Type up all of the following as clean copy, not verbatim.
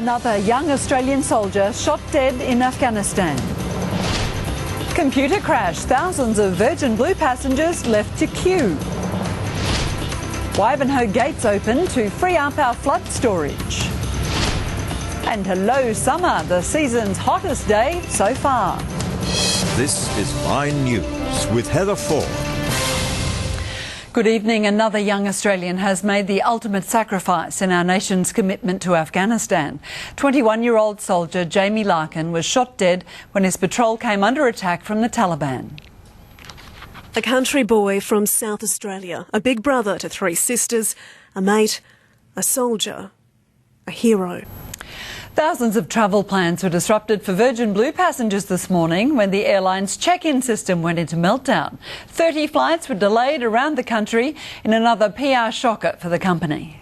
Another young Australian soldier shot dead in Afghanistan. Computer crash, thousands of Virgin Blue passengers left to queue. Ivanhoe gates open to free up our flood storage. And hello summer, the season's hottest day so far. This is Nine News with Heather Foord. Good evening. Another young Australian has made the ultimate sacrifice in our nation's commitment to Afghanistan. 21-year-old soldier Jamie Larkin was shot dead when his patrol came under attack from the Taliban. A country boy from South Australia, a big brother to three sisters, a mate, a soldier, a hero. Thousands of travel plans were disrupted for Virgin Blue passengers this morning when the airline's check-in system went into meltdown. 30 flights were delayed around the country in another PR shocker for the company.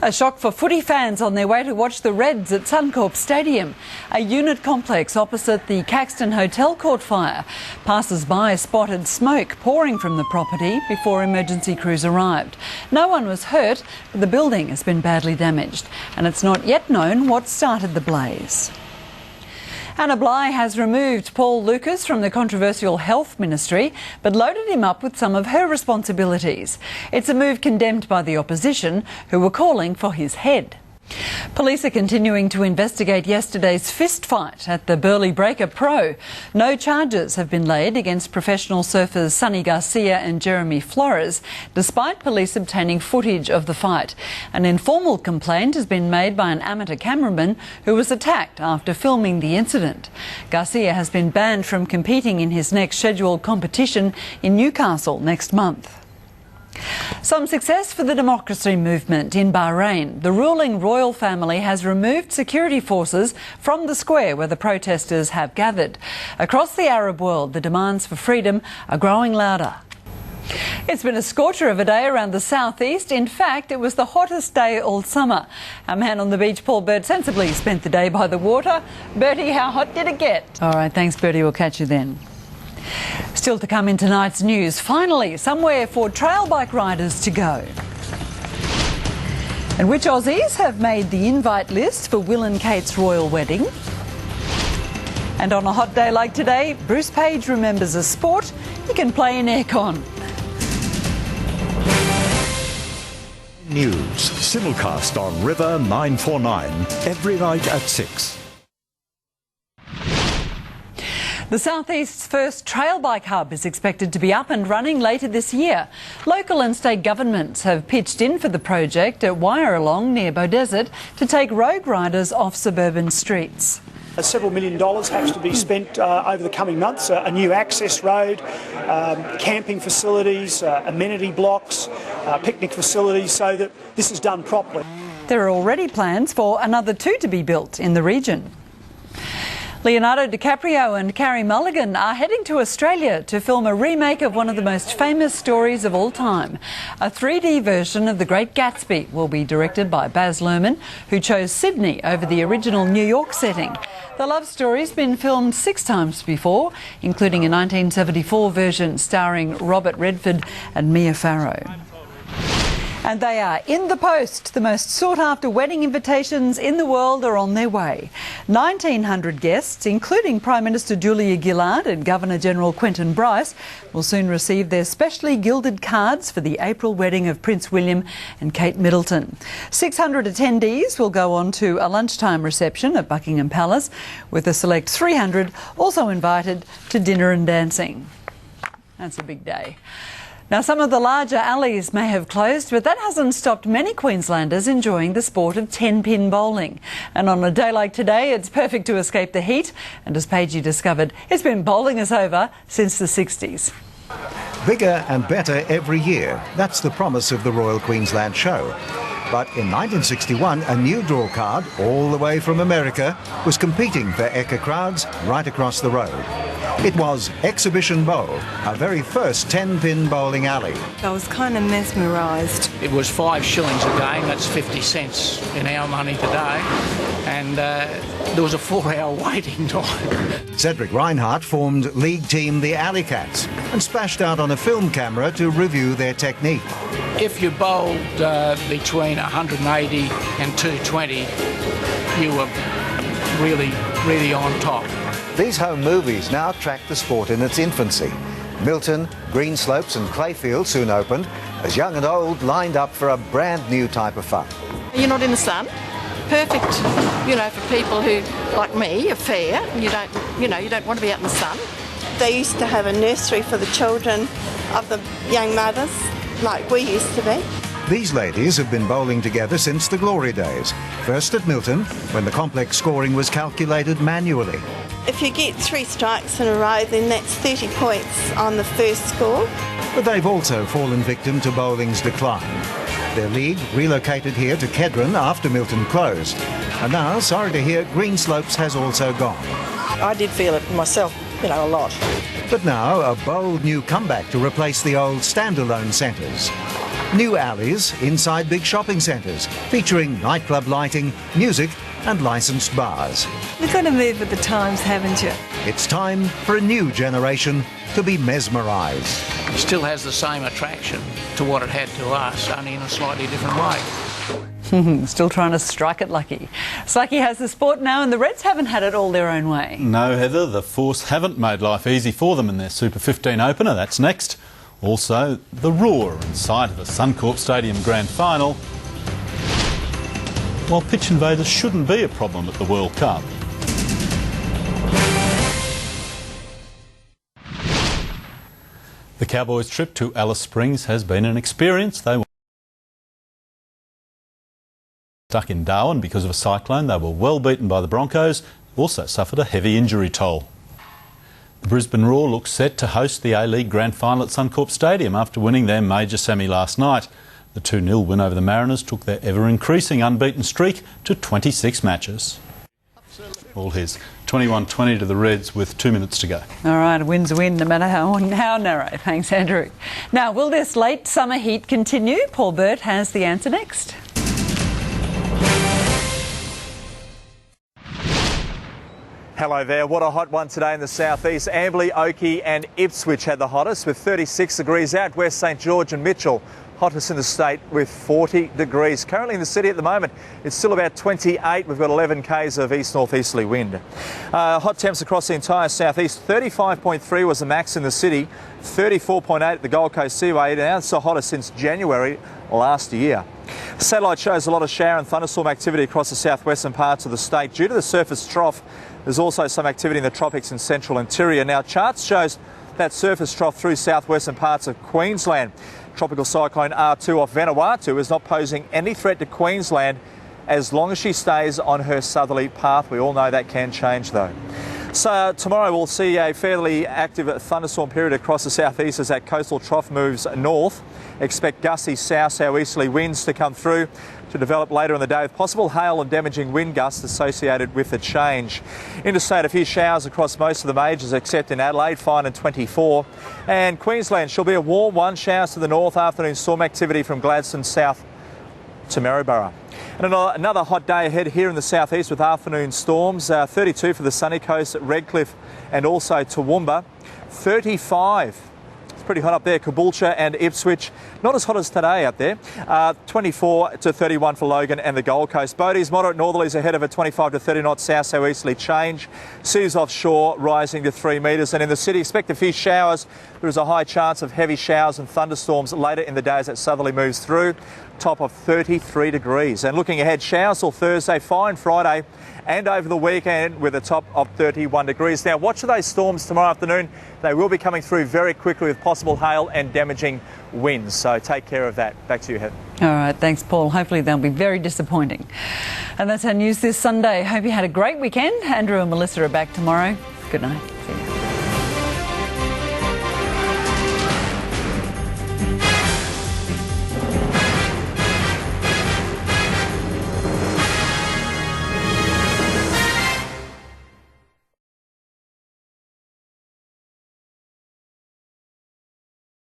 A shock for footy fans on their way to watch the Reds at Suncorp Stadium. A unit complex opposite the Caxton Hotel caught fire. Passers-by spotted smoke pouring from the property before emergency crews arrived. No one was hurt, but the building has been badly damaged, and it's not yet known what started the blaze. Anna Bligh has removed Paul Lucas from the controversial Health Ministry, but loaded him up with some of her responsibilities. It's a move condemned by the opposition, who were calling for his head. Police are continuing to investigate yesterday's fist fight at the Burleigh Breaker Pro. No charges have been laid against professional surfers Sonny Garcia and Jeremy Flores, despite police obtaining footage of the fight. An informal complaint has been made by an amateur cameraman who was attacked after filming the incident. Garcia has been banned from competing in his next scheduled competition in Newcastle next month. Some success for the democracy movement in Bahrain. The ruling royal family has removed security forces from the square where the protesters have gathered. Across the Arab world, the demands for freedom are growing louder. It's been a scorcher of a day around the southeast. In fact, it was the hottest day all summer. Our man on the beach, Paul Burt, sensibly spent the day by the water. Bertie, how hot did it get? All right, thanks, Bertie. We'll catch you then. Still to come in tonight's news, finally, somewhere for trail bike riders to go. And which Aussies have made the invite list for Will and Kate's royal wedding? And on a hot day like today, Bruce Page remembers a sport he can play in aircon. News, simulcast on River 949, every night at 6. The Southeast's first trail bike hub is expected to be up and running later this year. Local and state governments have pitched in for the project at Wyalong near Beaudesert to take rogue riders off suburban streets. Several $1 million has to be spent over the coming months. A new access road, camping facilities, amenity blocks, picnic facilities, so that this is done properly. There are already plans for another 2 to be built in the region. Leonardo DiCaprio and Carey Mulligan are heading to Australia to film a remake of one of the most famous stories of all time. A 3D version of The Great Gatsby will be directed by Baz Luhrmann, who chose Sydney over the original New York setting. The love story's been filmed 6 times before, including a 1974 version starring Robert Redford and Mia Farrow. And they are in the post. The most sought-after wedding invitations in the world are on their way. 1,900 guests, including Prime Minister Julia Gillard and Governor-General Quentin Bryce, will soon receive their specially gilded cards for the April wedding of Prince William and Kate Middleton. 600 attendees will go on to a lunchtime reception at Buckingham Palace, with a select 300 also invited to dinner and dancing. That's a big day. Now, some of the larger alleys may have closed, but that hasn't stopped many Queenslanders enjoying the sport of 10-pin bowling. And on a day like today, it's perfect to escape the heat. And as Pagey discovered, it's been bowling us over since the 60s. Bigger and better every year. That's the promise of the Royal Queensland Show. But in 1961, a new draw card, all the way from America, was competing for Ekka crowds right across the road. It was Exhibition Bowl, our very first 10-pin bowling alley. I was kind of mesmerised. It was 5 shillings a game, that's 50 cents in our money today, and there was a 4-hour waiting time. Cedric Reinhardt formed league team the Alley Cats and splashed out on a film camera to review their technique. If you bowled between 180 and 220, you were really on top. These home movies now track the sport in its infancy. Milton, Greenslopes and Clayfield soon opened as young and old lined up for a brand new type of fun. You're not in the sun. Perfect, for people who, like me, are fair. You don't want to be out in the sun. They used to have a nursery for the children of the young mothers, like we used to be. These ladies have been bowling together since the glory days. First at Milton, when the complex scoring was calculated manually. If you get 3 strikes in a row, then that's 30 points on the first score. But they've also fallen victim to bowling's decline. Their league relocated here to Kedron after Milton closed. And now, sorry to hear, Greenslopes has also gone. I did feel it myself, a lot. But now, a bold new comeback to replace the old standalone centres. New alleys inside big shopping centres, featuring nightclub lighting, music and licensed bars. You've got to move with the times, haven't you? It's time for a new generation to be mesmerised. It still has the same attraction to what it had to us, only in a slightly different way. Still trying to strike it lucky. Slucky has the sport now, and the Reds haven't had it all their own way. No, Heather, the Force haven't made life easy for them in their Super 15 opener. That's next. Also, the roar inside of the Suncorp Stadium Grand Final. While pitch invaders shouldn't be a problem at the World Cup. The Cowboys' trip to Alice Springs has been an experience. They were stuck in Darwin because of a cyclone. They were well beaten by the Broncos, also suffered a heavy injury toll. The Brisbane Roar looks set to host the A-League Grand Final at Suncorp Stadium after winning their major semi last night. The 2-0 win over the Mariners took their ever-increasing unbeaten streak to 26 matches. All his 21-20 to the Reds with 2 minutes to go. All right, a win's a win, no matter how narrow. Thanks, Andrew. Now, will this late summer heat continue? Paul Burt has the answer next. Hello there. What a hot one today in the southeast. Amberley, Oakey and Ipswich had the hottest with 36 degrees out. West St George and Mitchell, hottest in the state with 40 degrees. Currently in the city at the moment, it's still about 28. We've got 11 k's of east-northeasterly wind. Hot temps across the entire southeast. 35.3 was the max in the city, 34.8 at the Gold Coast Seaway. Now it's the hottest since January last year. Satellite shows a lot of shower and thunderstorm activity across the southwestern parts of the state. Due to the surface trough, there's also some activity in the tropics and central interior. Now, charts shows that surface trough through southwestern parts of Queensland. Tropical cyclone R2 off Vanuatu is not posing any threat to Queensland as long as she stays on her southerly path. We all know that can change though. So tomorrow we'll see a fairly active thunderstorm period across the southeast as that coastal trough moves north. Expect gusty south-southeasterly winds to come through to develop later in the day with possible hail and damaging wind gusts associated with the change. Interstate, a few showers across most of the majors except in Adelaide, fine and 24. And Queensland shall be a warm one. Showers to the north, afternoon storm activity from Gladstone south to Maryborough. And another hot day ahead here in the southeast with afternoon storms. 32 for the sunny coast at Redcliffe and also Toowoomba. 35. Pretty hot up there, Caboolture and Ipswich. Not as hot as today out there. 24 to 31 for Logan and the Gold Coast. Boaties, moderate northerlies ahead of a 25 to 30 knot south-southeasterly change. Seas offshore rising to 3 metres. And in the city, expect a few showers. There is a high chance of heavy showers and thunderstorms later in the day as that southerly moves through. Top of 33 degrees. And looking ahead, showers till Thursday, fine Friday and over the weekend with a top of 31 degrees. Now, watch for those storms tomorrow afternoon. They will be coming through very quickly with possible hail and damaging winds. So take care of that. Back to you, Heather. All right, thanks, Paul. Hopefully they'll be very disappointing. And that's our news this Sunday. Hope you had a great weekend. Andrew and Melissa are back tomorrow. Good night. See you.